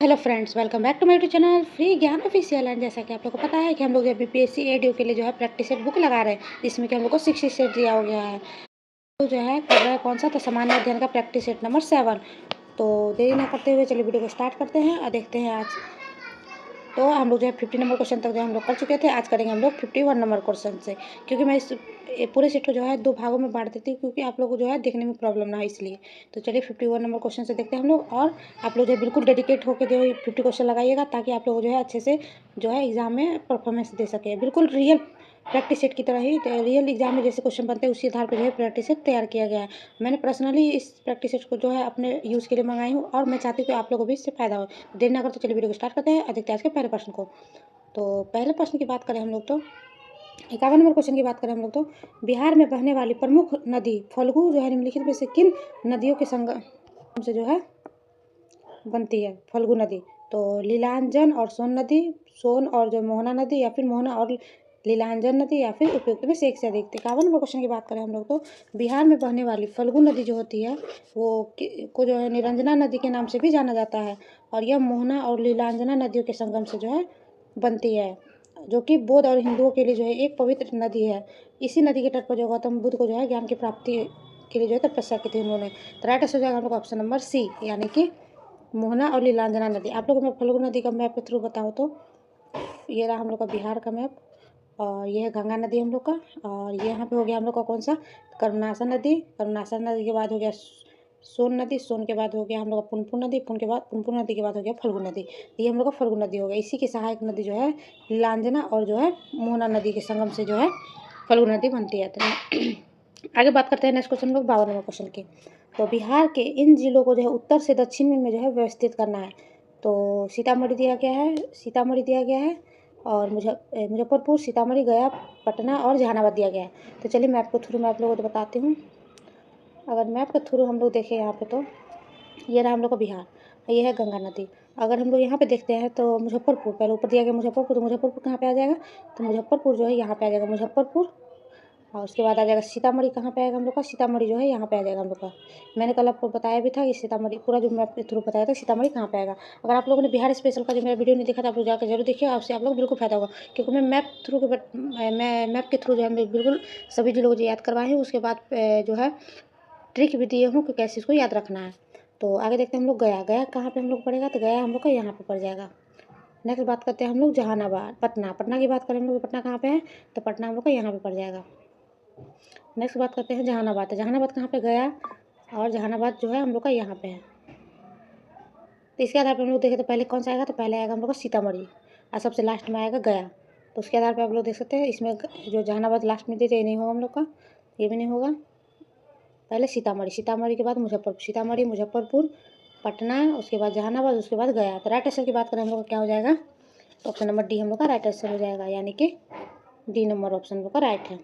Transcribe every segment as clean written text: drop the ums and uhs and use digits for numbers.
Hello friends, welcome back to my YouTube channel free Gyan official. And जैसा कि आप लोगों को पता है कि हम लोग जो बीपीएससी एडीओ के लिए जो है प्रैक्टिस सेट बुक लगा रहे हैं, जिसमें कि हम लोग को 60 सेट दिया हो गया है। तो जो है कर रहा है कौन सा, तो सामान्य अध्ययन का प्रैक्टिस सेट नंबर 7। तो देरी ना करते हुए चलिए वीडियो को स्टार्ट करते हैं और देखते हैं। आज तो हम लोग जो है 50 नंबर क्वेश्चन तक जो हम लोग कर चुके थे। आज करेंगे हम लोग 51 नंबर क्वेश्चन से, क्योंकि मैं इस पूरे सेट को जो है 2 भागों में बांट देती हूँ, क्योंकि आप लोग को जो है देखने में प्रॉब्लम ना हो इसलिए। तो चलिए 51 नंबर क्वेश्चन से देखते हैं हम लोग। और आप लोग जो है बिल्कुल डेडिकेट होकर जो है 50 क्वेश्चन लगाइएगा, ताकि आप लोग जो है अच्छे से जो है एग्जाम में परफॉर्मेंस दे सके। बिल्कुल रियल प्रैक्टिस सेट की तरह ही रियल एग्जाम में जैसे क्वेश्चन बनते हैं, उसी आधार पर जो है प्रैक्टिस सेट तैयार किया गया है। मैंने पर्सनली इस प्रैक्टिस सेट को जो है अपने यूज़ के लिए मंगाई हूँ, और मैं चाहती हूँ कि आप लोगों को भी इससे फायदा हो। देर ना करते चलिए वीडियो को स्टार्ट करते हैं और देखते हैं आज के पहले प्रश्न को। तो पहले प्रश्न की बात करें हम लोग, तो 51 नंबर क्वेश्चन की बात करें हम लोग, तो बिहार में बहने वाली प्रमुख नदी फल्गु जो है निम्नलिखित में से किन नदियों के संगम से जो है बनती है? फल्गु नदी। तो लीलांजन और सोन नदी, सोन और जो मोहना नदी, या फिर मोहना और लीलांजन नदी, या फिर उपयुक्त में से एक से अधिक। 51 नंबर क्वेश्चन की बात करें हम लोग, तो बिहार में बहने वाली फल्गु नदी जो होती है वो को जो है निरंजना नदी के नाम से भी जाना जाता है, और यह मोहना और लीलांजना नदियों के संगम से जो है बनती है, जो कि बौद्ध और हिंदुओं के लिए जो है एक पवित्र नदी है। इसी नदी के तट पर जो गौतम बुद्ध को जो है ज्ञान की प्राप्ति के लिए जो है तपस्या की थी उन्होंने। तो राइट आंसर हो जाएगा हम लोग ऑप्शन नंबर सी, यानी कि मोहना और लीलांजना नदी। आप लोगों को मैं फल्गु नदी का मैप के थ्रू बताऊँ, तो ये रहा हम लोग का बिहार का मैप, और ये है गंगा नदी हम लोग का, और ये यहाँ पे हो गया हम लोग का कौन सा, करुणासा नदी। करुणासा नदी के बाद हो गया सोन नदी, सोन के बाद हो गया हम लोग का पुनपुन नदी, पुनपुन नदी के बाद हो गया फल्गु नदी। ये हम लोग का फल्गु नदी हो गया। इसी की सहायक नदी जो है लीलांजना और जो है मोहना नदी के संगम से जो है फल्गु नदी बनती है। तो आगे बात करते हैं नेक्स्ट क्वेश्चन लोग 52 नंबर क्वेश्चन की। तो बिहार के इन जिलों को जो है उत्तर से दक्षिण में जो है व्यवस्थित करना है। तो सीतामढ़ी दिया गया है, सीतामढ़ी दिया गया है, और मुजफ्फरपुर, सीतामढ़ी, गया, पटना और जहानाबाद दिया गया है। तो चलिए मैप के थ्रू मैं आप लोगों को बताती हूँ। अगर मैप के थ्रू हम लोग देखें यहाँ पे, तो ये रहा हम लोग का बिहार, ये है गंगा नदी। अगर हम लोग यहाँ पे देखते हैं तो मुजफ्फरपुर, पहले ऊपर दिया गया मुजफ्फरपुर, तो मुजफ्फरपुर कहाँ पे आ जाएगा, तो मुजफ्फरपुर जो है यहाँ पे आ जाएगा मुजफ्फरपुर। और उसके बाद आ जाएगा सीतामढ़ी, कहाँ पे आएगा हम लोग का, सीतामढ़ी जो है यहाँ पे आ जाएगा हम लोग का। मैंने कल आपको बताया भी था कि सीतामढ़ी पूरा जो मैप के थ्रू बताया था सीतामढ़ी कहाँ पे आएगा। अगर आप लोगों ने बिहार स्पेशल का जो मेरा वीडियो नहीं देखा था, आप लोग जाकर जरूर देखिए, आपसे आप लोग बिल्कुल फायदा होगा, क्योंकि मैं मैप थ्रू के मैं मैप के थ्रू जो है मैं बिल्कुल सभी जिलों को याद करवाई हूँ। उसके बाद जो है ट्रिक भी दिए हूँ कि कैसे इसको याद रखना है। तो आगे देखते हैं हम लोग गया, गया कहाँ पे हम लोग पड़ेगा, तो गया हम लोग का यहाँ पे पड़ जाएगा। नेक्स्ट बात करते हैं हम लोग जहानाबाद, पटना, पटना की बात करें हम लोग, पटना कहाँ पे है, तो पटना हम लोग का यहाँ पे पड़ जाएगा। नेक्स्ट बात करते हैं जहानाबाद, तो जहानाबाद कहाँ पे, गया, और जहानाबाद जो है हम लोग का यहाँ पे है। तो इसके आधार पर हम लोग देखें तो पहले कौन सा आएगा, तो पहले आएगा हम लोग का सीतामढ़ी, और सबसे लास्ट में आएगा गया। तो उसके आधार पर आप लोग देख सकते हैं, इसमें जो जहानाबाद लास्ट में देते ये नहीं होगा हम लोग का, ये भी नहीं होगा। पहले सीतामढ़ी, सीतामढ़ी के बाद मुजफ्फरपुर, सीतामढ़ी, मुजफ्फरपुर, पटना, उसके बाद जहानाबाद, उसके बाद गया। तो राइट आंसर की बात करें हम लोग का क्या हो जाएगा, तो ऑप्शन नंबर डी हम लोग का राइट आंसर हो जाएगा, यानी कि डी नंबर ऑप्शन हम लोग का राइट है।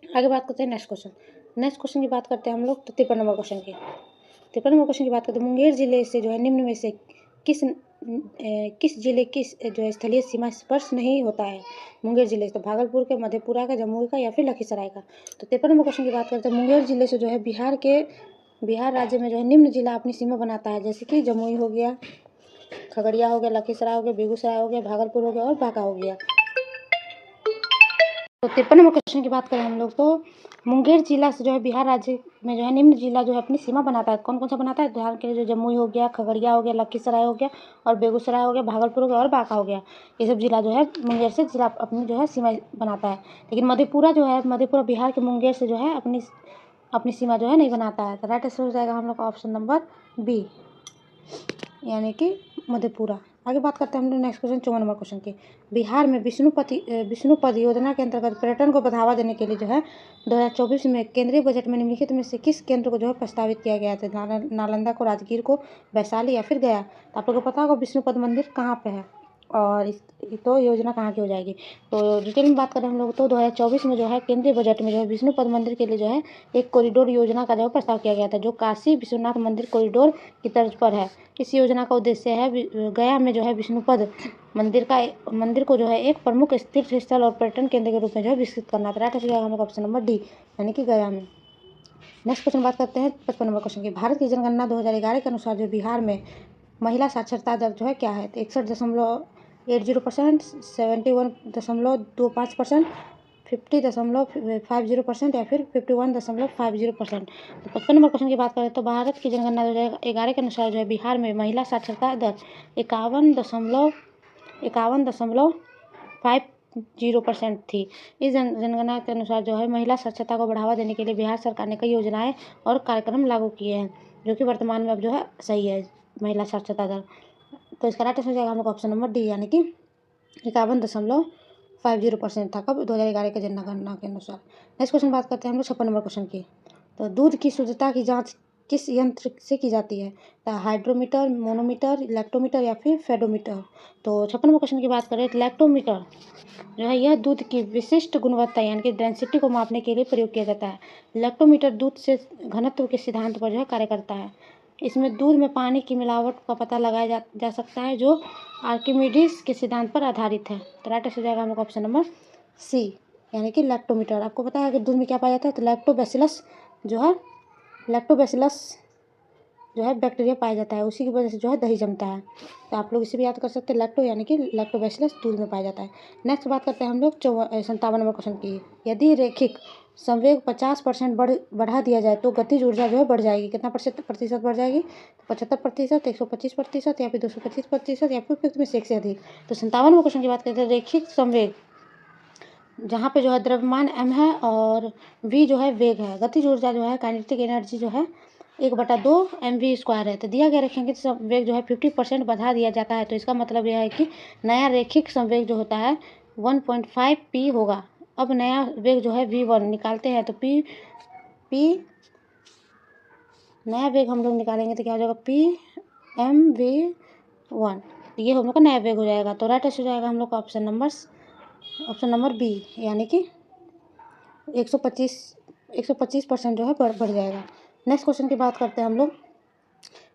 आगे बात करते हैं नेक्स्ट क्वेश्चन। नेक्स्ट क्वेश्चन की बात करते हैं हम लोग, तो 53 नंबर क्वेश्चन की। 53 नंबर क्वेश्चन की बात करते हैं, मुंगेर जिले से जो है निम्न में से किस जिले की जो है स्थलीय सीमा स्पर्श नहीं होता है? मुंगेर जिले से, तो भागलपुर के, मधेपुरा का, जमुई का, या फिर लखीसराय का। तो 53 नंबर क्वेश्चन की बात करते हैं, मुंगेर जिले से जो है बिहार राज्य में जो है निम्न जिला अपनी सीमा बनाता है, जैसे कि जमुई हो गया, खगड़िया हो गया, लखीसराय हो गया, बेगूसराय हो गया, भागलपुर हो गया, और बांका हो गया। तो 53 नंबर क्वेश्चन की बात करें हम लोग, तो मुंगेर जिला से जो है बिहार राज्य में जो है निम्न जिला जो है अपनी सीमा बनाता है। कौन कौन सा बनाता है, उदाहरण के लिए जो जमुई हो गया, खगड़िया हो गया, लखीसराय हो गया, और बेगूसराय हो गया, भागलपुर हो गया, और बांका हो गया। ये सब जिला जो है मुंगेर से जिला अपनी जो है सीमा बनाता है। लेकिन मधेपुरा जो है, मधेपुरा बिहार के मुंगेर से जो है अपनी सीमा जो है नहीं बनाता है। तो राइट आंसर हो जाएगा हम लोग का ऑप्शन नंबर बी, यानी कि मधेपुरा। आगे बात करते हैं हम लोग नेक्स्ट क्वेश्चन 54 नंबर क्वेश्चन की। बिहार में विष्णुपद योजना के अंतर्गत पर्यटन को बढ़ावा देने के लिए जो है 2024 में केंद्रीय बजट में निम्नलिखित में से किस केंद्र को जो है प्रस्तावित किया गया था? नालंदा को, राजगीर को, वैशाली, या फिर गया। तो आप लोग को पता होगा विष्णुपद मंदिर कहाँ पे है, और तो योजना कहाँ की हो जाएगी। तो डिटेल में बात करें हम लोग, तो 2024 में जो है केंद्रीय बजट में जो है विष्णुपद मंदिर के लिए जो है एक कॉरिडोर योजना का जो है प्रस्ताव किया गया था, जो काशी विश्वनाथ मंदिर कॉरिडोर की तर्ज पर है। इस योजना का उद्देश्य है गया में जो है विष्णुपद मंदिर को जो है एक प्रमुख तीर्थ स्थल और पर्यटन केंद्र के रूप में जो है विकसित करना था। राइट आंसर हम लोग ऑप्शन नंबर डी, यानी कि गया में। नेक्स्ट क्वेश्चन बात करते हैं 55 नंबर क्वेश्चन की। भारत की जनगणना 2011 के अनुसार जो बिहार में महिला साक्षरता दर जो है क्या है, तो 61.80%, 71.25%, 50.50% या फिर 51.50%। तो 55 नंबर क्वेश्चन की बात करें तो भारत की जनगणना 2011 के अनुसार जो है बिहार में महिला साक्षरता दर 51.50% थी। इस जनगणना के अनुसार जो है महिला साक्षरता को बढ़ावा देने के लिए बिहार सरकार ने कई योजनाएं और कार्यक्रम लागू किए हैं, जो कि वर्तमान में अब जो है सही है महिला साक्षरता दर। तो इसका राइट आंसर हो जाएगा हम लोग ऑप्शन नंबर डी, यानी कि 51.50% था कब, 2011 के जनगणना के अनुसार। नेक्स्ट क्वेश्चन बात करते हैं हम लोग 56 नंबर क्वेश्चन की। तो दूध की शुद्धता की जांच किस यंत्र से की जाती है, तो हाइड्रोमीटर, मोनोमीटर, लैक्टोमीटर या फिर फेडोमीटर। तो 56 नंबर क्वेश्चन की बात करें तो लैक्टोमीटर जो है यह दूध की विशिष्ट गुणवत्ता यानी कि डेंसिटी को मापने के लिए प्रयोग किया जाता है। लैक्टोमीटर दूध से घनत्व के सिद्धांत पर जो है कार्य करता है। इसमें दूध में पानी की मिलावट का पता लगाया जा सकता है, जो आर्किमिडीज के सिद्धांत पर आधारित है। तो राइट आंसर हो जाएगा हम लोग ऑप्शन नंबर सी, यानी कि लैक्टोमीटर। आपको पता है कि दूध में क्या पाया जाता है, तो लैक्टोबैसिलस जो है बैक्टीरिया पाया जाता है, उसी की वजह से जो है दही जमता है। तो आप लोग इसे भी याद कर सकते हैं, लैक्टो यानी कि लैक्टोबैसिलस दूध में पाया जाता है। नेक्स्ट बात करते हैं हम लोग 57 नंबर क्वेश्चन की। यदि रैखिक संवेग 50% बढ़ा दिया जाए तो गतिज ऊर्जा जो है बढ़ जाएगी, कितना प्रतिशत बढ़ जाएगी, 75%, 125% या फिर 225% या फिर उपयुक्त में से एक से अधिक। तो 57 नंबर क्वेश्चन की बात करते हैं रैखिक संवेग, जहाँ पे जो है द्रव्यमान m है और v जो है वेग है, गतिज ऊर्जा जो है काइनेटिक एनर्जी जो है 1/2 mv² है। तो दिया गया रखेंगे तो संवेग जो है 50% बढ़ा दिया जाता है, तो इसका मतलब यह है कि नया रैखिक संवेग जो होता है 1.5 p होगा। अब नया वेग जो है v1 निकालते हैं, तो p नया वेग हम लोग निकालेंगे तो क्या हो जाएगा pmv1, ये हम लोग का नया वेग हो जाएगा। तो राइट आंसर हो जाएगा हम लोग का ऑप्शन नंबर बी, यानी कि 125% जो है बढ़ जाएगा। नेक्स्ट क्वेश्चन की बात करते हैं हम लोग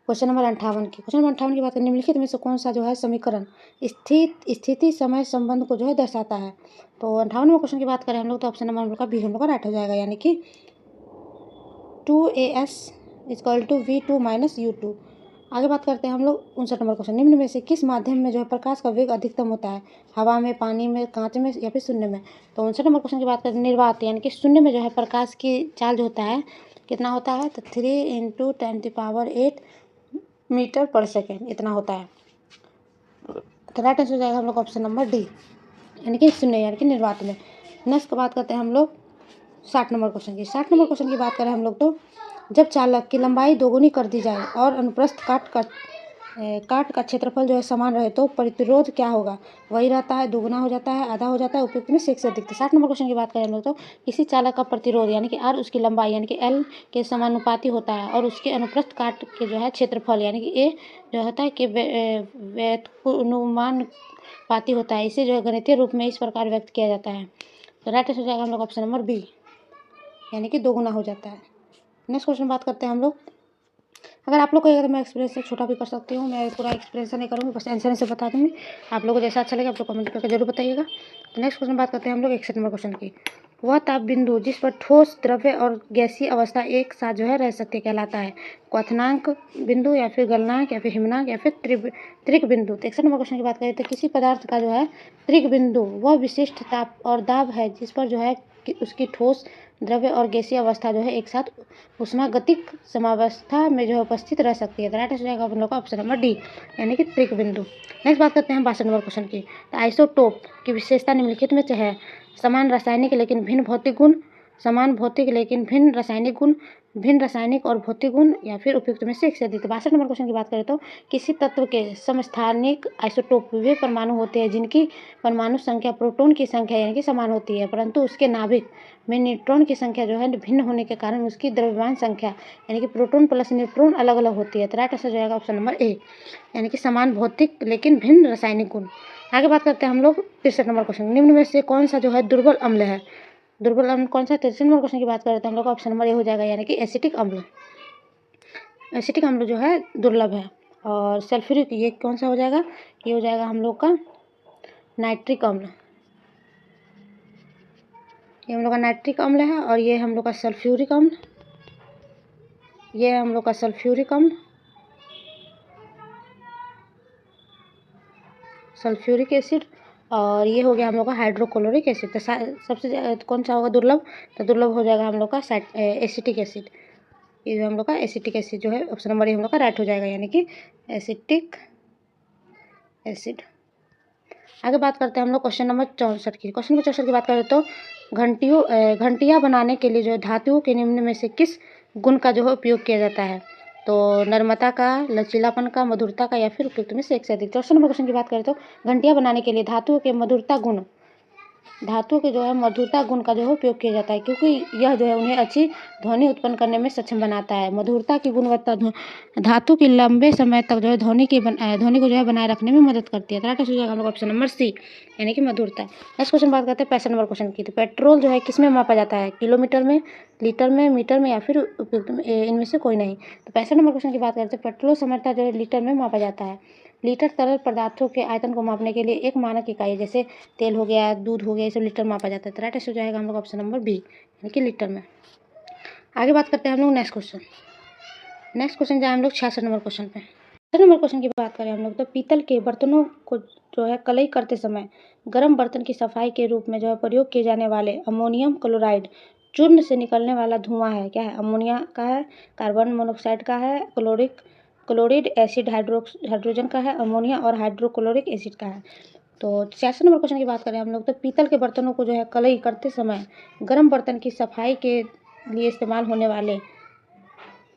क्वेश्चन नंबर 58 की। क्वेश्चन नंबर 58 की बात करें, निम्नलिखित में से कौन सा जो है समीकरण स्थिति समय संबंध को जो है दर्शाता है। तो 58वें क्वेश्चन की बात करें हम लोग तो ऑप्शन नंबर हम लोग का बी हम लोग का राइट हो जाएगा, यानी कि 2as = v2 - u2। आगे बात करते हैं हम लोग 59 नंबर क्वेश्चन, निम्न में से किस माध्यम में जो है प्रकाश का वेग अधिकतम होता है, हवा में, पानी में, कांच में या फिर शून्य में। तो 59 नंबर क्वेश्चन की बात करते हैं निर्वात, यानी कि शून्य में जो है प्रकाश की चाल जो होता है कितना होता है, तो 3 × 10⁸ मीटर/सेकेंड इतना होता है। तो राइट आंसर हो जाएगा हम लोग ऑप्शन नंबर डी, यानी कि शून्य, यानी कि निर्वात में। नेक्स्ट बात करते हैं हम लोग 60 नंबर क्वेश्चन की। 60 नंबर क्वेश्चन की बात करें हम लोग तो जब चालक की लंबाई दोगुनी कर दी जाए और अनुप्रस्थ काट का क्षेत्रफल जो है समान रहे तो प्रतिरोध क्या होगा, वही रहता है, दुगुना हो जाता है, आधा हो जाता है, उपयुक्त में से एक से अधिक। 60 नंबर क्वेश्चन की बात करें हम लोग तो किसी चालक का प्रतिरोध यानी कि आर उसकी लंबाई यानी कि एल के समानुपाती होता है और उसके अनुप्रस्थ काट के जो है क्षेत्रफल यानी कि ए जो होता है कि व्युत्क्रमानुपाती होता है। इसे जो है गणितीय रूप में इस प्रकार व्यक्त किया जाता है। तो राइट आंसर हो जाएगा हम लोग ऑप्शन नंबर बी, यानी कि दोगुना हो जाता है। नेक्स्ट क्वेश्चन बात करते हैं हम लोग, अगर आप लोग को अगर मैं एक्सप्लेनेशन छोटा भी कर सकती हूँ, मैं पूरा एक्सप्लेनेशन नहीं करूँगी, बस आंसर से बता दूँगी। आप लोगों को जैसा अच्छा लगे आप लोग कमेंट करके जरूर बताइएगा। तो नेक्स्ट क्वेश्चन बात करते हैं हम लोग 61 नंबर क्वेश्चन की। वह ताप बिंदु जिस पर ठोस, द्रव्य और गैसीय अवस्था एक साथ जो है रह सकती कहलाता है क्वथनांक बिंदु या फिर गलनांक या फिर हिमनांक या फिर त्रिक बिंदु। तो 61 नंबर क्वेश्चन की बात करें तो किसी पदार्थ का जो है त्रिक बिंदु वह विशिष्ट ताप और दाब है जिस पर जो है उसकी ठोस, द्रव्य और गैसीय अवस्था जो है एक साथ उष्मागतिक समावस्था में जो है उपस्थित रह सकती है। तो राइट आंसर जाएगा अपन लोग का ऑप्शन नंबर डी, यानी कि त्रिक बिंदु। नेक्स्ट बात करते हैं 62 नंबर क्वेश्चन की। तो आइसोटोप की विशेषता निम्नलिखित में से है, समान रासायनिक लेकिन भिन्न भौतिक गुण, समान भौतिक लेकिन भिन्न रासायनिक गुण, भिन्न रासायनिक और भौतिक गुण या फिर उपयुक्त में से एक से अधिक। 62 नंबर क्वेश्चन की बात करें तो किसी तत्व के समस्थानिक आइसोटोप वे परमाणु होते हैं जिनकी परमाणु संख्या प्रोटॉन की संख्या यानी कि समान होती है, परंतु उसके नाभिक में न्यूट्रॉन की संख्या जो है भिन्न होने के कारण उसकी द्रव्यमान संख्या यानी कि प्रोटॉन प्लस न्यूट्रॉन अलग अलग होती है। तो राइट आंसर जाएगा ऑप्शन नंबर ए, यानी कि समान भौतिक लेकिन भिन्न रासायनिक गुण। आगे बात करते हैं हम लोग 63 नंबर क्वेश्चन, निम्न में से कौन सा जो है दुर्बल अम्ल है, दुर्बल अम्ल कौन सा। 63 नंबर क्वेश्चन की बात करें तो हम लोग का ऑप्शन नंबर ए हो जाएगा, यानी कि एसिटिक अम्ल। एसिटिक अम्ल जो है दुर्लभ है। और सल्फ्यूरिक ये कौन सा हो जाएगा, ये हो जाएगा हम लोग का नाइट्रिक अम्ल, ये हम लोग का नाइट्रिक अम्ल है। और ये हम लोग का सल्फ्यूरिक अम्ल, ये हम लोग का सल्फ्यूरिक अम्ल, सल्फ्यूरिक एसिड, और ये हो गया हम लोग का हाइड्रोक्लोरिक एसिड। तो सबसे कौन सा होगा दुर्लभ? तो दुर्लभ हो जाएगा हम लोग का एसिटिक एसिड। ये जो हम लोग का एसिटिक एसिड जो है ऑप्शन नंबर ए हम लोग का राइट हो जाएगा, यानी कि एसिटिक एसिड। आगे बात करते हैं हम लोग क्वेश्चन नंबर 64 की। क्वेश्चन नंबर 64 की बात करें तो घंटियाँ बनाने के लिए जो है धातुओं के निम्न में से किस गुण का जो है उपयोग किया जाता है? तो नम्रता का, लचीलापन का, मधुरता का, या फिर उपयुक्त में से एक से अधिक। क्वेश्चन नंबर क्वेश्चन की बात करें तो घंटियाँ बनाने के लिए धातुओं के जो है मधुरता गुण का जो है उपयोग किया जाता है, क्योंकि यह जो है उन्हें अच्छी ध्वनि उत्पन्न करने में सक्षम बनाता है। मधुरता की गुणवत्ता धातु की लंबे समय तक जो है ध्वनि को जो है बनाए रखने में मदद करती है। तो राइट आंसर हो जाएगा हम लोग ऑप्शन नंबर सी, यानी कि मधुरता। नेक्स्ट क्वेश्चन बात करते हैं 65 नंबर क्वेश्चन की। तो पेट्रोल जो है किस में मापा जाता है? किलोमीटर में, लीटर में, मीटर में, या फिर उपयुक्त में इनमें से कोई नहीं। तो 65 नंबर क्वेश्चन की बात करते हैं पेट्रोल सामर्थ्य जो है लीटर में मापा जाता है। लीटर तरल पदार्थों के आयतन को मापने के लिए एक मानक इकाई है, जैसे तेल हो गया, दूध हो गया, ये सब लीटर मापा जाता है। तो राइट आंसर हो जाएगा हम लोग ऑप्शन नंबर बी, यानी कि लीटर में। आगे बात करते हैं हम लोग नेक्स्ट क्वेश्चन जाए हम लोग 66 नंबर क्वेश्चन पे। 66 नंबर क्वेश्चन की बात करें हम लोग तो पीतल के बर्तनों को जो है कलई करते समय गर्म बर्तन की सफाई के रूप में जो है प्रयोग किए जाने वाले अमोनियम क्लोराइड चूर्ण से निकलने वाला धुआं है, क्या है? अमोनिया का है, कार्बन मोनोऑक्साइड का है, क्लोरिड एसिड हाइड्रोजन का है, अमोनिया और हाइड्रोक्लोरिक एसिड का है। तो 66 नंबर क्वेश्चन की बात करें हम लोग तो पीतल के बर्तनों को जो है कलई करते समय गर्म बर्तन की सफाई के लिए इस्तेमाल होने वाले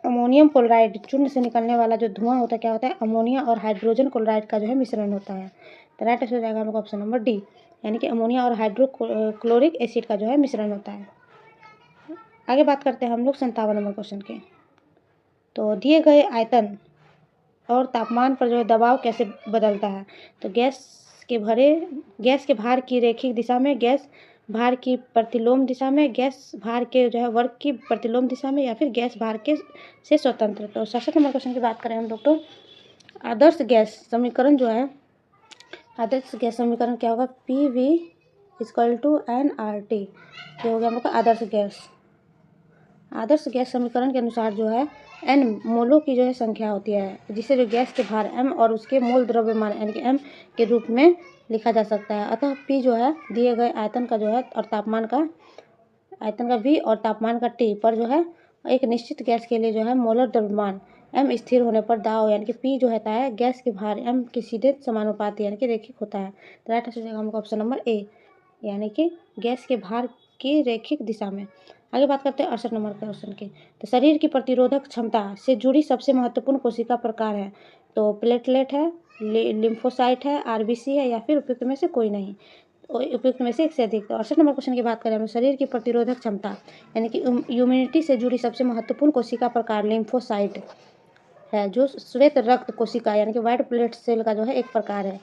अमोनियम क्लोराइड चूर्ण से निकलने वाला जो धुआं होता है, क्या होता है? अमोनिया और हाइड्रोजन क्लोराइड का जो है मिश्रण होता है। तो राइट आंसर हो जाएगा हम लोग ऑप्शन नंबर डी, यानी कि अमोनिया और हाइड्रोक्लोरिक एसिड का जो है मिश्रण होता है। आगे बात करते हैं हम लोग 57 नंबर क्वेश्चन के। तो दिए गए आयतन और तापमान पर जो है दबाव कैसे बदलता है? तो गैस के भार की रैखिक दिशा में, गैस भार की प्रतिलोम दिशा में, गैस भार के जो है वर्ग की प्रतिलोम दिशा में, या फिर गैस भार के से स्वतंत्र। तो 67 नंबर क्वेश्चन की बात करें हम लोग तो आदर्श गैस समीकरण क्या होगा? PV = nRT। ये हो गया हम लोग का आदर्श गैस समीकरण के अनुसार जो है n मोलों की जो है संख्या होती है, जिसे जो गैस के भार m और उसके मोल द्रव्यमान यानी कि m के रूप में लिखा जा सकता है। अतः P जो है दिए गए आयतन का जो है और तापमान का V और तापमान का T पर जो है एक निश्चित गैस के लिए जो है मोलर द्रव्यमान m स्थिर होने पर दाव यानी कि P जो होता है गैस के भार m के सीधे समानुपाती यानी कि रैखिक होता है। तो राइट आंसर हो जाएगा हमको ऑप्शन नंबर ए, यानी कि गैस के भार की रैखिक दिशा में। आगे बात करते हैं 68 नंबर क्वेश्चन की। तो शरीर की प्रतिरोधक क्षमता से जुड़ी सबसे महत्वपूर्ण कोशिका प्रकार है? तो प्लेटलेट है, लिम्फोसाइट है, RBC है, या फिर उपयुक्त में से कोई नहीं। उपयुक्त में से एक से अधिक। तो 68 नंबर क्वेश्चन की बात करें हम शरीर की प्रतिरोधक क्षमता यानी कि इम्यूनिटी से जुड़ी सबसे महत्वपूर्ण कोशिका प्रकार लिम्फोसाइट है, जो श्वेत रक्त कोशिका यानी कि व्हाइट ब्लड सेल का जो है एक प्रकार है।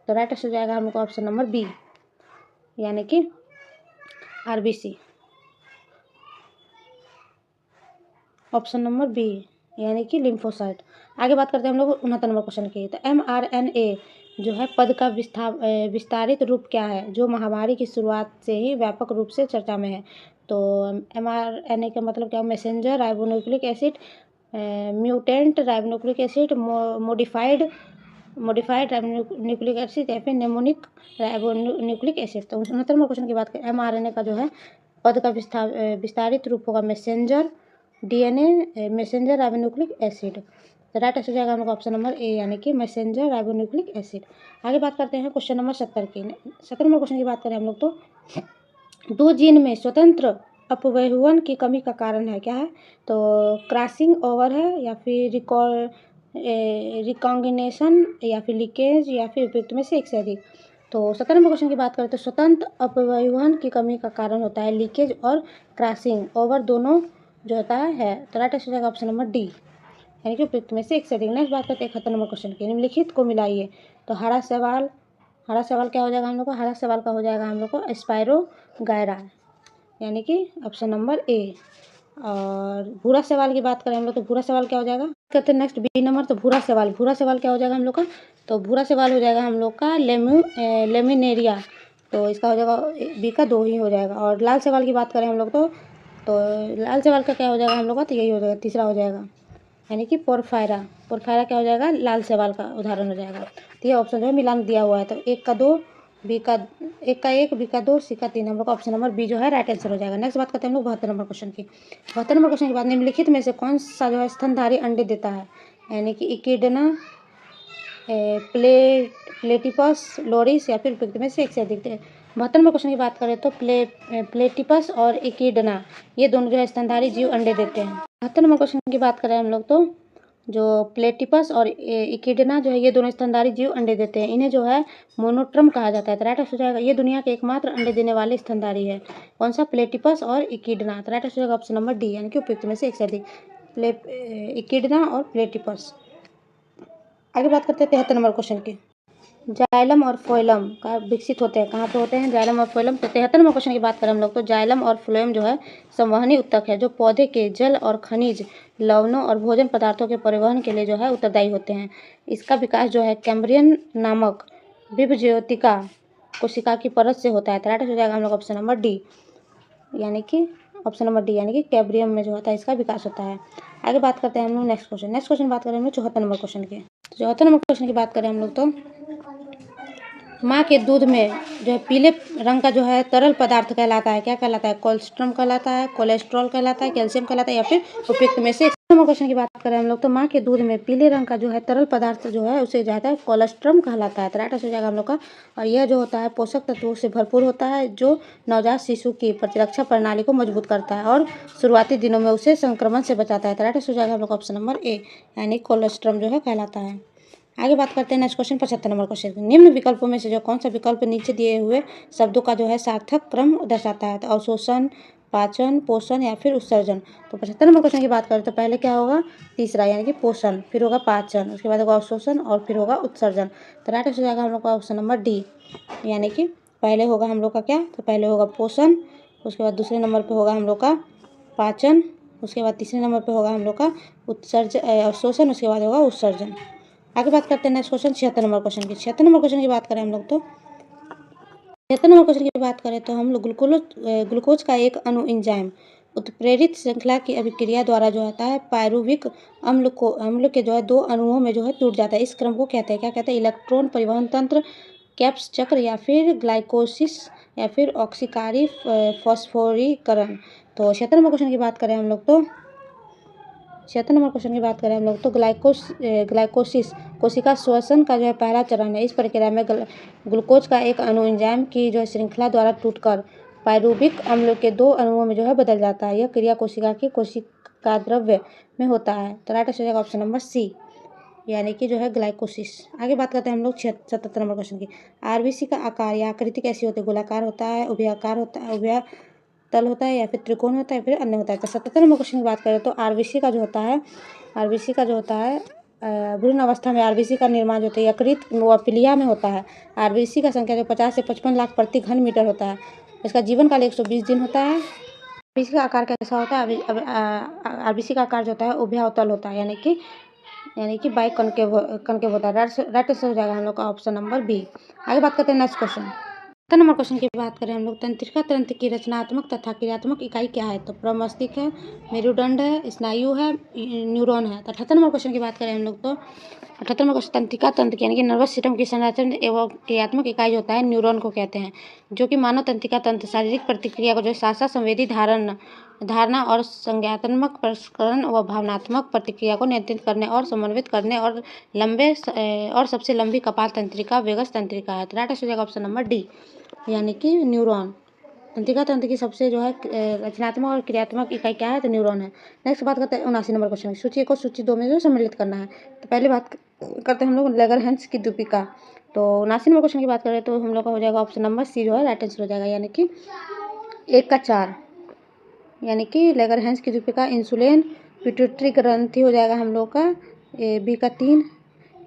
तो राइट आंसर हो जाएगा हम लोग का ऑप्शन नंबर बी, यानी कि RBC। ऑप्शन नंबर बी, यानी कि लिम्फोसाइट। आगे बात करते हैं हम लोग 69 नंबर क्वेश्चन की। तो mRNA जो है पद का विस्तारित रूप क्या है, जो महामारी की शुरुआत से ही व्यापक रूप से चर्चा में है? तो mRNA का मतलब क्या? Messenger ribonucleic acid, mutant ribonucleic acid, modified ribonucleic acid, या फिर नेमोनिक राइबोन्यूक्लिक एसिड। तो 69 नंबर क्वेश्चन की बात करें mRNA का जो है पद का विस्तारित रूप होगा messenger DNA messenger ribonucleic acid. तो राइट आंसर हो जाएगा हम लोग ऑप्शन नंबर ए, यानी कि मैसेंजर राइबोन्यूक्लिक एसिड। आगे बात करते हैं क्वेश्चन नंबर 70 की। 70 नंबर क्वेश्चन की बात करें हम लोग तो दो जीन में स्वतंत्र अपव्यवहन की कमी का कारण है, क्या है? तो क्रॉसिंग ओवर है, या फिर रिकॉग्निशन, या फिर लीकेज, या फिर उपयुक्त में से एक से अधिक। तो 70 नंबर क्वेश्चन की बात करें तो स्वतंत्र अपव्यवहन की कमी का कारण होता है लीकेज और क्रॉसिंग ओवर दोनों जो होता है। तो राइट आंसर हो जाएगा ऑप्शन नंबर डी, यानी कि उपयुक्त में से एक से अधिक। नेक्स्ट बात करते हैं 71 नंबर क्वेश्चन की। निम्नलिखित को मिलाइए। तो हरा सवाल क्या हो जाएगा हम लोग को? हरा सवाल का हो जाएगा हम लोग को स्पायरोगायरा, यानी कि ऑप्शन नंबर ए। और भूरा सवाल की बात करें हम लोग तो भूरा सवाल क्या हो जाएगा? कहते हैं नेक्स्ट बी नंबर। तो भूरा सवाल क्या हो जाएगा हम लोग का? तो भूरा सवाल हो जाएगा हम लोग का लेमिनेरिया। तो इसका हो जाएगा बी का 2 ही हो जाएगा। और लाल सवाल की बात करें हम लोग तो लाल सवाल का क्या हो जाएगा हम लोग का? तो यही हो जाएगा, तीसरा हो जाएगा, यानी कि पोरफायरा क्या हो जाएगा? लाल सवाल का उदाहरण हो जाएगा। तो ये ऑप्शन जो है मिलान दिया हुआ है। तो 1 का 2, बी का 1 का 1, बी का 2, सी का 3, हम लोग का ऑप्शन नंबर बी जो है राइट आंसर हो जाएगा। नेक्स्ट बात करते हैं हम लोग 72 नंबर क्वेश्चन की। 72 नंबर क्वेश्चन की बात, निम्नलिखित में से कौन सा जो है स्तनधारी अंडे देता है, यानी कि इक्विडना, प्लेटिपस, लोरिस या फिर उपयुक्त में से एक से अधिक। 72 नंबर क्वेश्चन की बात करें तो प्लेटिपस और इक्विडना ये दोनों जो है स्तनधारी जीव अंडे देते हैं। 72 नंबर क्वेश्चन की बात करें हम लोग तो जो प्लेटिपस और इक्विडना जो है ये दोनों स्तनधारी जीव अंडे देते हैं। इन्हें जो है मोनोट्रम कहा जाता है। तो राइट आंसर हो जाएगा, ये दुनिया के एकमात्र अंडे देने वाले स्तनधारी है। कौन सा? प्लेटिपस और इक्विडना। तो राइट आंसर हो जाएगा ऑप्शन नंबर डी, यानी कि उपयुक्त में से एक से अधिक, इक्विडना और प्लेटिपस। आगे बात करते हैं 73 नंबर क्वेश्चन की। जाइलम और फ्लोएम का विकसित होते हैं, कहाँ पे होते हैं जाइलम और फ्लोएम? तो 73 नंबर क्वेश्चन की बात करें हम लोग तो जाइलम और फ्लोएम जो है संवहनी ऊतक है जो पौधे के जल और खनिज लवणों और भोजन पदार्थों के परिवहन के लिए जो है उत्तरदायी होते हैं। इसका विकास जो है कैम्ब्रियन नामक विभज्योतिका कोशिका की परत से होता है। तो राइट हो जाएगा हम लोग ऑप्शन नंबर डी, यानी कि ऑप्शन नंबर डी, यानी कि कैम्ब्रियम में जो होता है इसका विकास होता है। आगे बात करते हैं हम लोग नेक्स्ट क्वेश्चन बात करें हम लोग 74 नंबर क्वेश्चन की। 74 नंबर क्वेश्चन की बात करें हम लोग तो माँ के दूध में जो है पीले रंग का जो है तरल पदार्थ कहलाता है, क्या कहलाता है? कोलेस्ट्रम कहलाता है, कोलेस्ट्रॉल कहलाता है, कैल्शियम कहलाता है या फिर उपयुक्त में से। नंबर क्वेश्चन की बात करें हम लोग तो माँ के दूध में पीले रंग का जो है तरल पदार्थ जो है उसे जाता है कोलेस्ट्रम कहलाता है। तो राइट आंसर हो जाएगा हम लोग का। और यह जो होता है पोषक तत्वों से भरपूर होता है जो नवजात शिशु की प्रतिरक्षा प्रणाली को मजबूत करता है और शुरुआती दिनों में उसे संक्रमण से बचाता है। तो राइट आंसर हो जाएगा हम लोग ऑप्शन नंबर ए, यानी कोलेस्ट्रम जो है कहलाता है। आगे बात करते हैं नेक्स्ट क्वेश्चन 75 नंबर क्वेश्चन। निम्न विकल्पों में से जो कौन सा विकल्प नीचे दिए हुए शब्दों का जो है सार्थक क्रम दर्शाता है? तो अवशोषण, पाचन, पोषण या फिर उत्सर्जन। तो 75 नंबर क्वेश्चन की बात करें तो पहले क्या होगा? तीसरा, यानी कि पोषण, फिर होगा पाचन, उसके बाद होगा अवशोषण और फिर होगा उत्सर्जन। तो राइट आंसर हो जाएगा हम लोग का ऑप्शन नंबर डी, यानी कि पहले होगा हम लोग का क्या? तो पहले होगा पोषण, उसके बाद दूसरे नंबर पर होगा हम लोग का पाचन, उसके बाद तीसरे नंबर पर होगा हम लोग का अवशोषण, उसके बाद होगा उत्सर्जन। आगे बात करते हैं नेक्स्ट क्वेश्चन 76 नंबर क्वेश्चन की। 76 नंबर क्वेश्चन की बात करें हम लोग तो 76 नंबर क्वेश्चन की बात करें तो हम लोग ग्लूकोज का एक अणु एंजाइम उत्प्रेरित श्रृंखला की अभिक्रिया द्वारा जो होता है पायरुविक अम्ल के जो है 2 अणुओं में जो है टूट जाता है। इस क्रम को कहते हैं, क्या कहते हैं? इलेक्ट्रॉन परिवहन तंत्र, कैप्स चक्र या फिर ग्लाइकोसिस या फिर ऑक्सीकारी फॉस्फोरीकरण। तो 76 नंबर क्वेश्चन की बात करें हम लोग तो 76 नंबर क्वेश्चन की बात करें हम लोग तो ग्लाइकोसिस कोशिका श्वसन का जो है पहला चरण है। इस प्रक्रिया में ग्लूकोज का एक अणु एंजाइम की जो है श्रृंखला द्वारा टूटकर पायरुविक अम्ल के 2 अणुओं में जो है बदल जाता है। यह क्रिया कोशिका की कोशिका द्रव्य में होता है। तो राइट आंसर हो जाएगा ऑप्शन नंबर सी, यानी कि जो है ग्लाइकोसिस। आगे बात करते हैं हम लोग 77 नंबर क्वेश्चन की। आरबीसी का आकार या आकृति कैसी होती है? गोलाकार होता है, उभयाकार होता है, उभय तल होता है या फिर त्रिकोण होता है, फिर अन्य होता है। तो 77 नंबर क्वेश्चन की बात करें तो आरबीसी का जो होता है भ्रूण अवस्था में आरबीसी का निर्माण जो होता है यकृत व पिलिया में होता है। आरबीसी का संख्या जो 50 से 55 लाख प्रति घन मीटर होता है। इसका जीवन काल 120 दिन होता है। आरबीसी का आकार कैसा होता है? आरबीसी का आकार जो होता है उभयतल होता है, यानी कि बाई कनकेव होता है। राइट आंसर हो जाएगा हम लोग का ऑप्शन नंबर बी। आगे बात करते हैं नेक्स्ट क्वेश्चन। 78 नंबर क्वेश्चन की बात करें हम लोग तंत्रिका तंत्र की रचनात्मक तथा क्रियात्मक इकाई क्या है? तो प्रमस्तिष्क है, मेरुदंड है, स्नायु है, न्यूरॉन है। तो 78 नंबर क्वेश्चन की बात करें हम लोग तो 78 नंबर क्वेश्चन तंत्रिका तंत्र यानी कि नर्वस सिस्टम की संरचना एवं क्रियात्मक इकाई जो होता है न्यूरॉन को कहते हैं, जो कि मानव तंत्रिका तंत्र शारीरिक प्रतिक्रिया को जो शासा संवेदी धारणा और संज्ञानात्मक प्रसंस्करण व भावनात्मक प्रतिक्रिया को नियंत्रित करने और समन्वित करने और सबसे लंबी कपाल तंत्रिका वेगस तंत्रिका है। तो राइट आंसर हो जाएगा ऑप्शन नंबर डी, यानी कि न्यूरॉन। तंत्रिका तंत्र की सबसे जो है रचनात्मक और क्रियात्मक इकाई क्या है? तो न्यूरॉन है। नेक्स्ट बात करते हैं 79 नंबर क्वेश्चन। सूची 1 को सूची 2 में जो सम्मिलित करना है। तो पहले बात करते हैं हम लोग लैगरहैंस की द्वीपिका। तो 79 नंबर क्वेश्चन की बात करें तो हम लोग का हो जाएगा ऑप्शन नंबर सी जो है राइट आंसर हो जाएगा, यानी कि 1 का 4, यानी कि लैगरहैंस की द्वीपिका। इंसुलिन पिट्यूटरी ग्रंथि हो जाएगा हम लोग का बी का 3,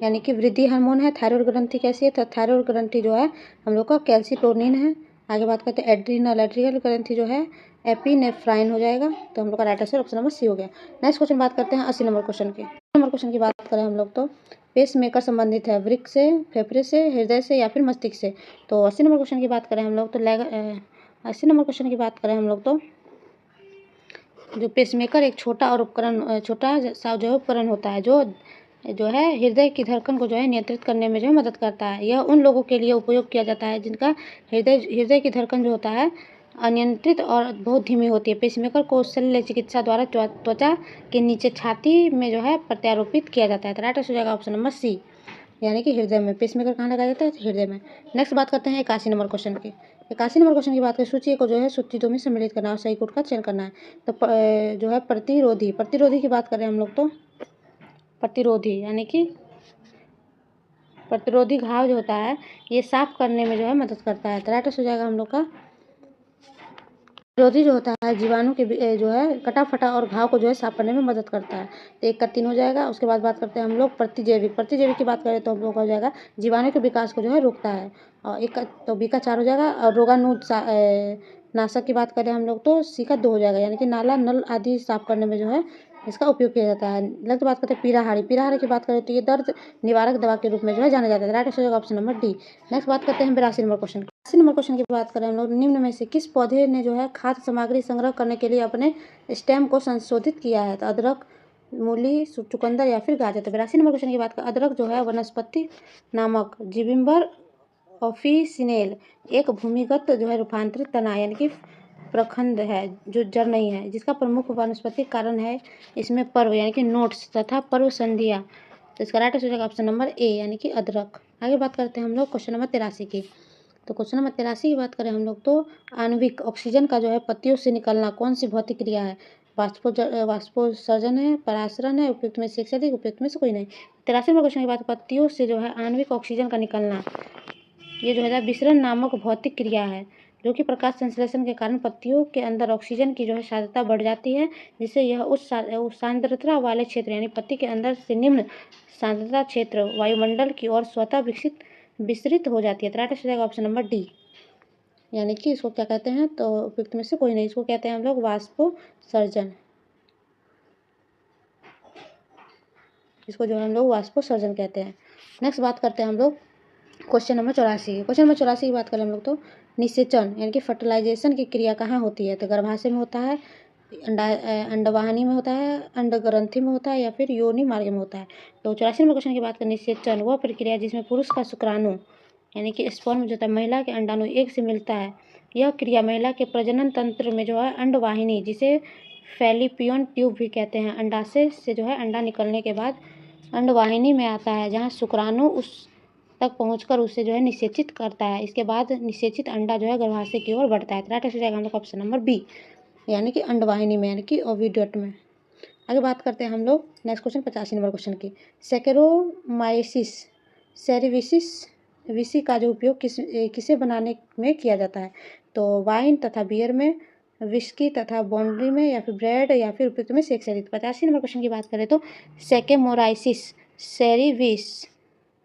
यानी कि वृद्धि हार्मोन है। थायराइड ग्रंथि कैसी है? तो थायराइड ग्रंथि जो है हम लोग का कैल्सिटोनिन है। आगे बात करते हैं एड्रीनल ग्रंथि जो है एपिनेफ्राइन हो जाएगा। तो हम लोग का right answer option number C हो गया। नेक्स्ट क्वेश्चन बात करते हैं 80 नंबर क्वेश्चन की। नंबर क्वेश्चन की बात करें हम लोग तो पेस मेकर संबंधित है वृक्क से, फेफड़े से, हृदय से या फिर मस्तिष्क से। तो 80 नंबर क्वेश्चन की बात करें हम लोग तो 80 नंबर क्वेश्चन की बात करें हम लोग तो जो पेसमेकर एक छोटा सा जो उपकरण होता है जो जो है हृदय की धड़कन को जो है नियंत्रित करने में जो है मदद करता है। यह उन लोगों के लिए उपयोग किया जाता है जिनका हृदय की धड़कन जो होता है अनियंत्रित और बहुत धीमी होती है। पेसमेकर को शल्य चिकित्सा द्वारा त्वचा के नीचे छाती में जो है प्रत्यारोपित किया जाता है। तो राइट आंसर हो जाएगा ऑप्शन नंबर सी, यानी कि हृदय में। पेसमेकर कहाँ लगाया जाता है? हृदय में। नेक्स्ट बात करते हैं 81 नंबर क्वेश्चन की। 81 नंबर क्वेश्चन की बात करें, सूची को जो है सूची 2 में सम्मिलित करना है और सही कोड का चयन करना है। तो जो है प्रतिरोधी की बात करें हम लोग तो प्रतिरोधी यानी कि प्रतिरोधी घाव जो होता है ये साफ करने में जो है मदद करता है। तो राइट आंसर हो जाएगा हम लोग का प्रतिरोधी जो होता है जीवाणु के जो है कटा-फटा और घाव को जो है साफ करने में मदद करता है। तो 1 का 3 हो जाएगा। उसके बाद बात करते हैं हम लोग प्रतिजैविक की बात करें तो हम लोग का हो जाएगा जीवाणु के विकास को जो है रोकता है। और 1 का तो बी का 4 हो जाएगा। और नाशक की बात करें हम लोग तो सी का 2 हो जाएगा, यानी कि नाला नल आदि साफ करने में जो है इसका उपयोग किया जाता है। नेक्स्ट बात करते हैं पीराहारी की बात करें तो ये दर्द निवारक दवा के रूप में जो है जाना जाता है। राइट आंसर हो जाएगा ऑप्शन नंबर डी। नेक्स्ट बात करते हैं 82 नंबर क्वेश्चन की। 82 नंबर क्वेश्चन की बात करें हम लोग, निम्न में से किस पौधे ने जो है खाद्य सामग्री संग्रह करने के लिए अपने स्टेम को संशोधित किया है? तो अदरक, मूली, चुकंदर या फिर गाजर। तो 82 नंबर क्वेश्चन की बात करें, अदरक जो है वनस्पति नामक जिबिम्बर ऑफिसिनेल एक भूमिगत जो है रूपांतरित तना यानी कि प्रखंड है जो जड़ नहीं है, जिसका प्रमुख वानस्पतिक कारण है इसमें पर्व यानी कि नोट्स तथा पर्व संधियाँ। तो इसका राइट आंसर हो जाएगा ऑप्शन नंबर ए, यानी कि अदरक। आगे बात करते हैं हम लोग क्वेश्चन नंबर 83 की। तो क्वेश्चन नंबर 83 की बात करें हम लोग तो आणविक ऑक्सीजन का जो है पत्तियों से निकलना कौन सी भौतिक क्रिया है? वाष्पोत्सर्जन है, परासरण है, उपयुक्त में से एक से अधिक, उपयुक्त में से कोई नहीं। 83 नंबर क्वेश्चन की बात, पत्तियों से जो है आणविक ऑक्सीजन का निकलना ये जो है विसरण नामक भौतिक क्रिया है, जो कि प्रकाश संश्लेषण के कारण पत्तियों के अंदर ऑक्सीजन की जो है सांद्रता बढ़ जाती है, जिससे यह उस सांद्रता वाले क्षेत्र यानी पत्ती के अंदर से निम्न सांद्रता क्षेत्र वायुमंडल की ओर स्वतः विसरित हो जाती है। तो राइट आंसर हो जाएगा ऑप्शन नंबर डी, यानी कि इसको क्या कहते हैं? तो उपयुक्त में से कोई नहीं, इसको कहते हैं हम लोग वाष्पोत्सर्जन। इसको जो हम लोग वाष्पोत्सर्जन कहते हैं। नेक्स्ट बात करते हैं हम लोग क्वेश्चन नंबर 84। क्वेश्चन नंबर 84 की बात करें हम लोग तो निषेचन यानी कि फर्टिलाइजेशन की क्रिया कहाँ होती है? तो गर्भाशय में होता है, अंडवाहिनी में होता है, अंडग्रंथि में होता है या फिर योनि मार्ग में होता है। तो 84 नंबर क्वेश्चन की बात करें, निषेचन वह प्रक्रिया जिसमें पुरुष का शुक्राणु यानी कि स्पर्म जो होता है महिला के अंडाणु एक से मिलता है। यह क्रिया महिला के प्रजनन तंत्र में जो है अंडवाहिनी, जिसे फैलिपियन ट्यूब भी कहते हैं, अंडाशय से जो है अंडा निकलने के बाद अंडवाहिनी में आता है, जहाँ शुक्राणु उस तक पहुंचकर उसे जो है निषेचित करता है। इसके बाद निषेचित अंडा जो है गर्भाशय की ओर बढ़ता है। तो राइट आंसर हो जाएगा हम लोग ऑप्शन नंबर बी, यानी कि अंडवाहिनी में यानी कि ओविडक्ट में। आगे बात करते हैं हम लोग नेक्स्ट क्वेश्चन 85 नंबर क्वेश्चन की। सैकेरोमाइसिस सेरिविसिस विसी का जो उपयोग किसे बनाने में किया जाता है? तो वाइन तथा बियर में, विस्की तथा बॉन्ड्री में या फिर ब्रेड या फिर उपयुक्त में से एक से अधिक। 85 नंबर क्वेश्चन की बात करें तो सैकेमोराइसिस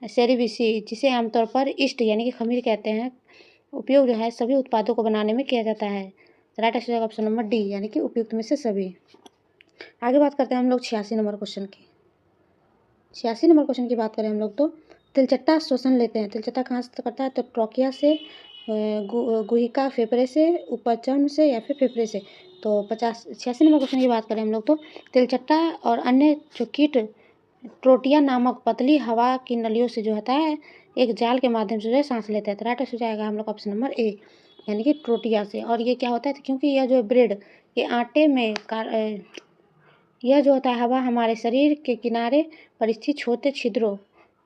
सेरिविसी जिसे आमतौर पर ईस्ट यानी कि खमीर कहते हैं, उपयोग जो है सभी उत्पादों को बनाने में किया जाता है। राइट आंसर हो ऑप्शन नंबर डी, यानी कि उपयुक्त में से सभी। आगे बात करते हैं हम लोग 86 नंबर क्वेश्चन की। 86 नंबर क्वेश्चन की बात करें हम लोग तो तिलचट्टा श्वसन लेते हैं। तिलचट्टा कहाँ से करता है? तो ट्रोकिया से, गुहिका फेफड़े से, उपचर्म से या फिर फेफड़े से। तो 86 नंबर क्वेश्चन की बात करें हम लोग तो तिलचट्टा और अन्य जो कीट ट्रोटिया नामक पतली हवा की नलियों से जो होता है एक जाल के माध्यम से जो है सांस लेते हैं। तो राइट आंसर हो जाएगा हम लोग ऑप्शन नंबर ए, यानी कि ट्रोटिया से। और ये क्या होता है? क्योंकि यह जो ब्रेड के आटे में यह जो होता है हवा हमारे शरीर के किनारे पर स्थित छोटे छिद्रों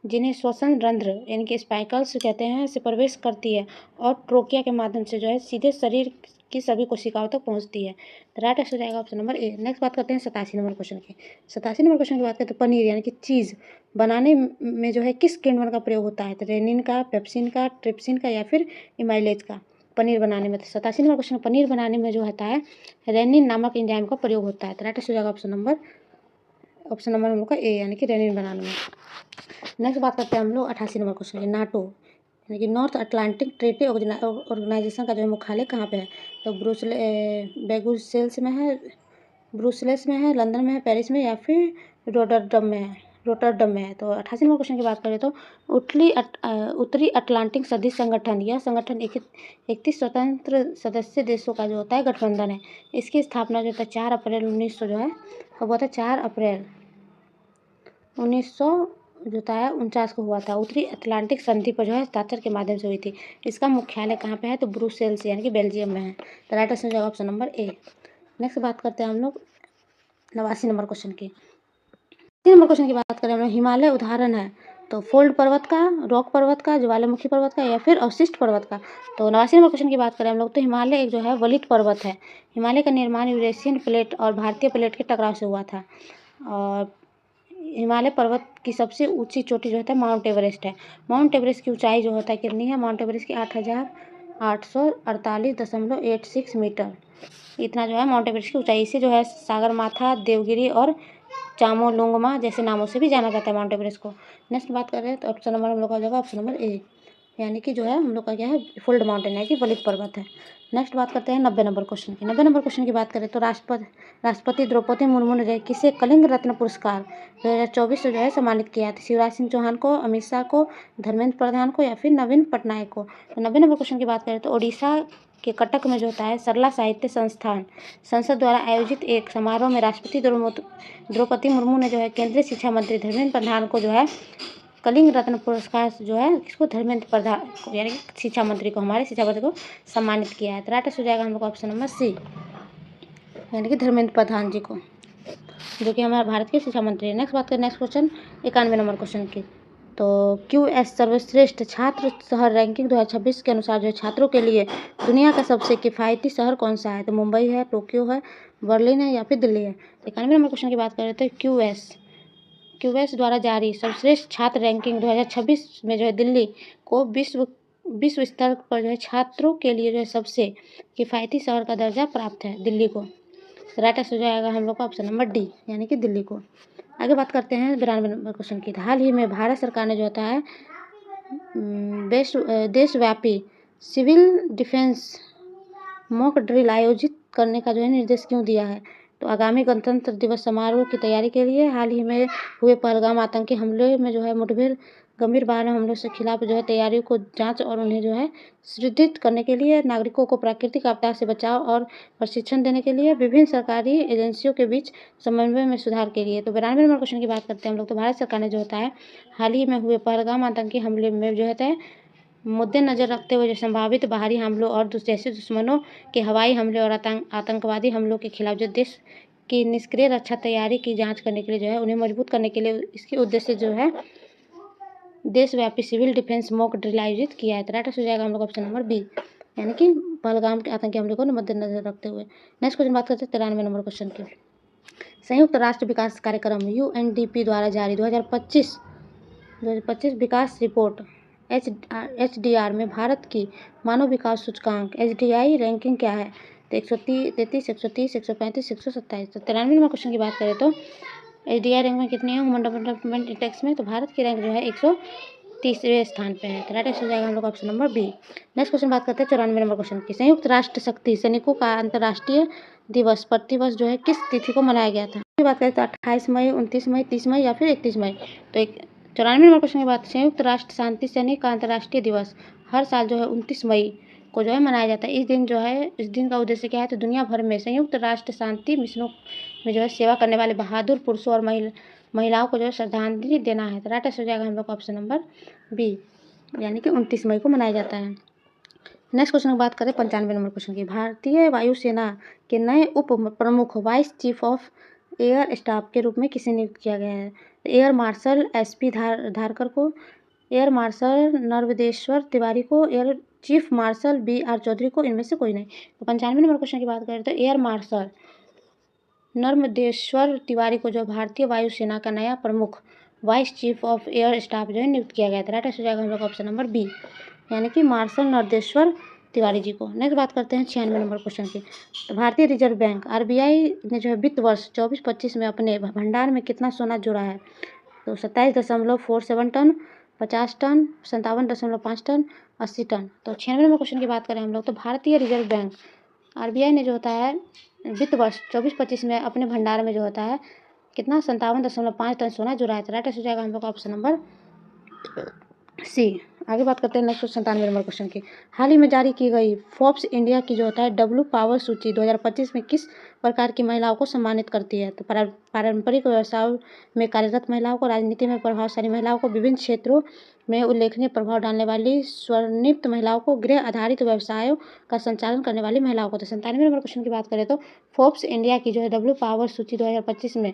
जिन्हें श्वसन रंध्र यानी कि स्पाइकल्स कहते हैं से प्रवेश करती है और ट्रोकिया के माध्यम से जो है सीधे शरीर की सभी कोशिकाओं तक पहुंचती है। तो राइट आंसर हो जाएगा ऑप्शन नंबर ए। नेक्स्ट बात करते हैं 87 नंबर क्वेश्चन की। 87 नंबर क्वेश्चन की बात करें तो पनीर यानी कि चीज़ बनाने में जो है किस किण्वन का प्रयोग होता है? तो रेनिन का, पेप्सिन का, ट्रिप्सिन का या फिर इमाइलेज का पनीर बनाने में। तो 87 नंबर क्वेश्चन पनीर बनाने में जो होता है रेनिन नामक एंजाइम का प्रयोग होता है। तो राइट आंसर हो जाएगा ऑप्शन नंबर हम लोग का ए, यानी कि रेनिन बनाने में। नेक्स्ट बात करते हैं हम लोग 88 नंबर क्वेश्चन की। नाटो यानी कि नॉर्थ अटलांटिक ट्रीटी ऑर्गेनाइजेशन का जो है मुख्यालय कहाँ पे है? तो ब्रुसेल्स में है, लंदन में है, पेरिस में या फिर रोटरडम में है। तो 88 नंबर क्वेश्चन की बात करें तो उत्तरी अटलांटिक सदस्य संगठन, यह संगठन 31 स्वतंत्र सदस्य देशों का जो होता है गठबंधन है। इसकी स्थापना जो होता है 4 अप्रैल 1900 जो है कब होता है? 4 अप्रैल 1900 जो था 49 को हुआ था। उत्तरी अटलांटिक संधि पर जो है हस्ताक्षर के माध्यम से हुई थी। इसका मुख्यालय कहाँ पे है? तो ब्रुसेल्स यानी कि बेल्जियम में है। तो राइट आंसर हो जाएगा ऑप्शन नंबर ए। नेक्स्ट बात करते हैं हम लोग 89 नंबर क्वेश्चन की। 3 नंबर क्वेश्चन की बात करें हम लोग, हिमालय उदाहरण है तो फोल्ड पर्वत का, रॉक पर्वत का, ज्वालामुखी पर्वत का या फिर अवशिष्ट पर्वत का। तो 89 नंबर क्वेश्चन की बात करें हम लोग तो हिमालय एक जो है वलित पर्वत है। हिमालय का निर्माण यूरेशियन प्लेट और भारतीय प्लेट के टकराव से हुआ था। और हिमालय पर्वत की सबसे ऊंची चोटी जो होता है माउंट एवरेस्ट है। माउंट एवरेस्ट की ऊंचाई जो होता है कितनी है? माउंट एवरेस्ट की 8848.86 मीटर। इतना जो है माउंट एवरेस्ट की ऊंचाई। इसे जो है सागरमाथा, देवगिरी और चामोलुंगमा जैसे नामों से भी जाना जाता है माउंट एवरेस्ट को। नेक्स्ट बात कर रहे हैं तो ऑप्शन नंबर हम लोग का हो जाएगा ऑप्शन नंबर ए, यानी कि जो है हम लोग का क्या है? फोल्ड माउंटेन है कि वलित पर्वत है। नेक्स्ट बात करते हैं 90 नंबर क्वेश्चन की। 90 नंबर क्वेश्चन की बात करें तो राष्ट्रपति द्रौपदी मुर्मू ने किसे कलिंग रत्न पुरस्कार 2024 से जो है सम्मानित किया है? शिवराज सिंह चौहान को, अमित शाह को, धर्मेंद्र प्रधान को या फिर नवीन पटनायक को। तो 90 नंबर क्वेश्चन की बात करें तो ओडिशा के कटक में जो होता है सरला साहित्य संस्थान संसद द्वारा आयोजित एक समारोह में राष्ट्रपति द्रौपदी मुर्मू ने जो है केंद्रीय शिक्षा मंत्री धर्मेंद्र प्रधान को जो है कलिंग रत्न पुरस्कार जो है किसको? धर्मेंद्र प्रधान को, यानी कि शिक्षा मंत्री को, हमारे शिक्षा मंत्री को सम्मानित किया है। तो राइट आंसर हो जाएगा हम लोग ऑप्शन नंबर सी, यानी कि धर्मेंद्र प्रधान जी को, जो कि हमारे भारत के शिक्षा मंत्री है। नेक्स्ट बात करें नेक्स्ट क्वेश्चन 91 नंबर क्वेश्चन की। तो QS सर्वश्रेष्ठ छात्र शहर रैंकिंग 2026 के अनुसार जो है छात्रों के लिए दुनिया का सबसे किफ़ायती शहर कौन सा है? तो मुंबई है, टोक्यो है, बर्लिन है या फिर दिल्ली है। 91 नंबर क्वेश्चन की बात करें तो QS द्वारा जारी सर्वश्रेष्ठ छात्र रैंकिंग 2026 में जो है दिल्ली को विश्व स्तर पर जो है छात्रों के लिए जो है सबसे किफ़ायती शहर का दर्जा प्राप्त है दिल्ली को। राइट आंसर हो जाएगा हम लोग का ऑप्शन नंबर डी, यानी कि दिल्ली को। आगे बात करते हैं 92 नंबर क्वेश्चन की। हाल ही में भारत सरकार ने जो होता है देशव्यापी सिविल डिफेंस मॉक ड्रिल आयोजित करने का जो है निर्देश क्यों दिया है? तो आगामी गणतंत्र दिवस समारोह की तैयारी के लिए हाल ही में हुए पहलगाम आतंकी हमले में जो है मुठभेड़ गंभीर बाहरी हमलों से खिलाफ जो है तैयारियों को जांच और उन्हें जो है सुदृढ़ करने के लिए नागरिकों को प्राकृतिक आपदा से बचाव और प्रशिक्षण देने के लिए विभिन्न सरकारी एजेंसियों के बीच समन्वय में सुधार के लिए। तो 92 नंबर क्वेश्चन की बात करते हैं हम लोग तो भारत सरकार ने जो होता है हाल ही में हुए पहलगाम आतंकी हमले में जो होता है मद्देनजर रखते हुए जो संभावित बाहरी हमलों और जैसे दुश्मनों के हवाई हमले और आतंकवादी हमलों के खिलाफ जो देश की निष्क्रिय रक्षा तैयारी की जांच करने के लिए जो है उन्हें मजबूत करने के लिए इसके उद्देश्य जो है देशव्यापी सिविल डिफेंस मॉक ड्रिल आयोजित किया है। तो राइट आंसर हो जाएगा हम लोग ऑप्शन नंबर बी, यानी कि पहलगाम के आतंकी हमले को मद्देनजर रखते हुए। नेक्स्ट क्वेश्चन बात करते हैं 93 नंबर क्वेश्चन की। संयुक्त राष्ट्र विकास कार्यक्रम UNDP द्वारा जारी 2025 विकास रिपोर्ट HDR में भारत की मानव विकास सूचकांक HDI रैंकिंग क्या है? तो 133, 130, 135, 127। तो 93 नंबर क्वेश्चन की बात करें तो HDI रैंक में कितनी है ह्यूमन डेवलपमेंट इंडेक्स में? तो भारत की रैंक जो है 130वें स्थान पे है। तो राइट आंसर हो जाएगा हम लोग option number B. Next question बात करते हैं 94 नंबर क्वेश्चन की। संयुक्त राष्ट्र शक्ति सैनिकों का अंतर्राष्ट्रीय दिवस प्रतिवर्ष जो है किस तिथि को मनाया गया था? बात करें तो 28 मई, 29 मई, 30 मई या फिर 31 मई। तो 94 नंबर क्वेश्चन की बात, संयुक्त राष्ट्र शांति सैनिक का अंतर्राष्ट्रीय दिवस हर साल जो है 29 मई को जो है मनाया जाता है। इस दिन का उद्देश्य क्या है? तो दुनिया भर में संयुक्त राष्ट्र शांति मिशनों में जो है सेवा करने वाले बहादुर पुरुषों और महिलाओं को जो है श्रद्धांजलि देना है। तो राइट आंसर हो जाएगा हम लोग का ऑप्शन नंबर बी, यानी कि 29 मई को मनाया जाता है। नेक्स्ट क्वेश्चन की बात करें 95 नंबर क्वेश्चन की। भारतीय वायुसेना के नए उप प्रमुख vice chief of air staff के रूप में किसे नियुक्त किया गया है? एयर मार्शल SP धारकर को, एयर मार्शल नर्मदेश्वर तिवारी को, air chief marshal BR Chaudhary को, इनमें से कोई नहीं। तो 95 नंबर क्वेश्चन की बात करें तो एयर मार्शल नर्मदेश्वर तिवारी को जो भारतीय वायुसेना का नया प्रमुख vice chief of air staff जो है नियुक्त किया गया था। राइट आंसर हो जाएगा हम लोग ऑप्शन नंबर बी, यानी कि मार्शल नर्मदेश्वर तिवारी जी को। नेक्स्ट बात करते हैं 96 नंबर क्वेश्चन की। तो भारतीय रिजर्व बैंक RBI ने जो है वित्त वर्ष 24-25 में अपने भंडार में कितना सोना जोड़ा है? तो 27.47 टन, 50 टन, 57.5 टन, 80 टन। तो 96 नंबर क्वेश्चन की बात करें हम लोग तो भारतीय रिजर्व बैंक RBI ने जो होता है वित्त वर्ष 24-25 में अपने भंडार में जो होता है कितना 57.5 टन सोना जोड़ा है। तो राइट आंसर हो जाएगा हम लोग का ऑप्शन नंबर सी, आगे बात करते हैं नेक्स्ट 97 नंबर क्वेश्चन की। हाल ही में जारी की गई फोर्ब्स इंडिया की जो होता है डब्ल्यू पावर सूची 2025 में किस प्रकार की महिलाओं को सम्मानित करती है? तो पारंपरिक व्यवसायों में कार्यरत महिलाओं को, राजनीति में प्रभावशाली महिलाओं को, विभिन्न क्षेत्रों में उल्लेखनीय प्रभाव डालने वाली स्वर्णिप्त महिलाओं को, गृह आधारित व्यवसायों का संचालन करने वाली महिलाओं को। तो 97 नंबर क्वेश्चन की बात करें तो फोर्ब्स इंडिया की जो है डब्ल्यू पावर सूची 2025 में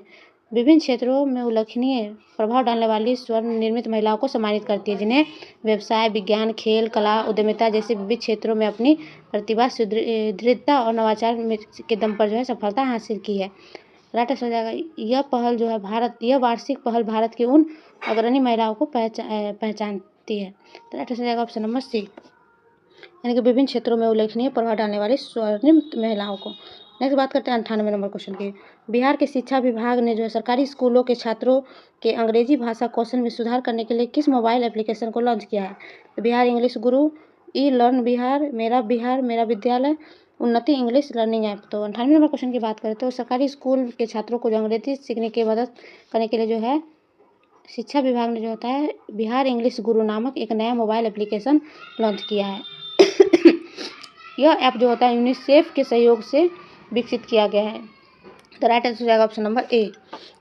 विभिन्न क्षेत्रों में उल्लेखनीय प्रभाव डालने वाली स्वर्ण निर्मित महिलाओं को सम्मानित करती है, जिन्हें व्यवसाय, विज्ञान, खेल, कला, उद्यमिता जैसे विविध क्षेत्रों में अपनी प्रतिभा, दृढ़ता और नवाचार के दम पर जो है सफलता हासिल की है। राइट आंसर हो जाएगा। यह पहल जो है यह वार्षिक पहल भारत की उन अग्रणी महिलाओं को पहचानती है। तो राइट आंसर हो जाएगा ऑप्शन नंबर सी, यानी कि विभिन्न क्षेत्रों में उल्लेखनीय प्रभाव डालने वाली स्वर्णिम महिलाओं को। नेक्स्ट बात करते हैं 98 नंबर क्वेश्चन की। बिहार के शिक्षा विभाग ने जो है सरकारी स्कूलों के छात्रों के अंग्रेजी भाषा कौशल में सुधार करने के लिए किस मोबाइल एप्लीकेशन को लॉन्च किया है? तो बिहार इंग्लिश गुरु, ई लर्न बिहार, मेरा विद्यालय, उन्नति इंग्लिश लर्निंग ऐप। तो 98 नंबर क्वेश्चन की बात करें तो सरकारी स्कूल के छात्रों को जो अंग्रेजी सीखने की मदद करने के लिए जो है शिक्षा विभाग ने जो होता है बिहार इंग्लिश गुरु नामक एक नया मोबाइल एप्लीकेशन लॉन्च किया है। यह ऐप जो होता है यूनिसेफ के सहयोग से विकसित किया गया है। तो राइट आंसर हो जाएगा ऑप्शन नंबर ए,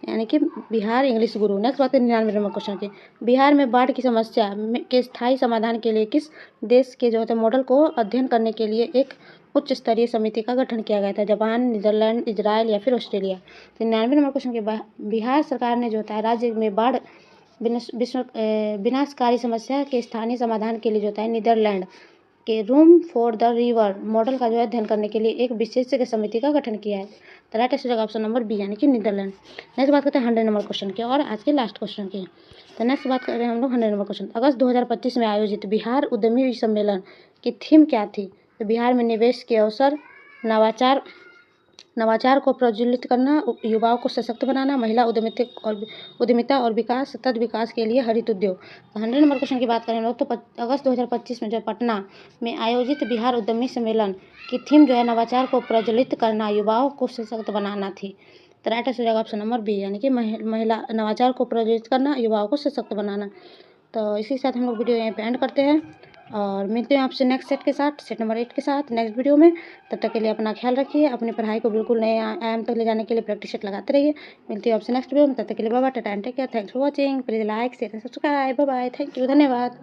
यानी कि बिहार इंग्लिश गुरु। नेक्स्ट बात है 99 नंबर क्वेश्चन की। बिहार में बाढ़ की समस्या के स्थायी समाधान के लिए किस देश के जो होते हैं मॉडल को अध्ययन करने के लिए एक उच्च स्तरीय समिति का गठन किया गया था? जापान, नीदरलैंड, इजराइल या फिर ऑस्ट्रेलिया? तो 99 नंबर क्वेश्चन के बिहार सरकार ने जो होता है राज्य में बाढ़ विनाशकारी समस्या के स्थानीय समाधान के लिए जो होता है नीदरलैंड के room for the river model का जो है अध्ययन करने के लिए एक विशेषज्ञ समिति का गठन किया है। तो right answer option number B, यानी कि नीदरलैंड। नेक्स्ट बात करते हैं 100 नंबर क्वेश्चन की और आज के लास्ट क्वेश्चन की। तो नेक्स्ट बात कर रहे हैं हम लोग 100 नंबर क्वेश्चन। अगस्त 2025 में आयोजित बिहार उद्यमी सम्मेलन की थीम क्या थी? तो बिहार में निवेश के अवसर, नवाचार को प्रज्वलित करना, युवाओं को सशक्त बनाना, महिला उद्यमिता और विकास, सतत विकास के लिए हरित उद्योग। तो 100 नंबर क्वेश्चन की बात करें लोग तो अगस्त 2025 में जो पटना में आयोजित बिहार उद्यमी सम्मेलन की थीम जो है नवाचार को प्रज्वलित करना, युवाओं को सशक्त बनाना थी। तो राइट आंसर हो जाएगा ऑप्शन नंबर बी, यानी कि महिला नवाचार को प्रज्वलित करना, युवाओं को सशक्त बनाना। तो इसी के साथ हम लोग वीडियो यहाँ पे एंड करते हैं और मिलते हैं आपसे नेक्स्ट सेट के साथ, सेट नंबर 8 के साथ नेक्स्ट वीडियो में। तब तक के लिए अपना ख्याल रखिए, अपनी पढ़ाई को बिल्कुल नए आयाम तक ले जाने के लिए प्रैक्टिस सेट लगाते रहिए। मिलती है आपसे नेक्स्ट वीडियो में, तब तक के लिए bye bye, tata and take care, thanks for watching, please like share subscribe, bye bye, thank you, धन्यवाद।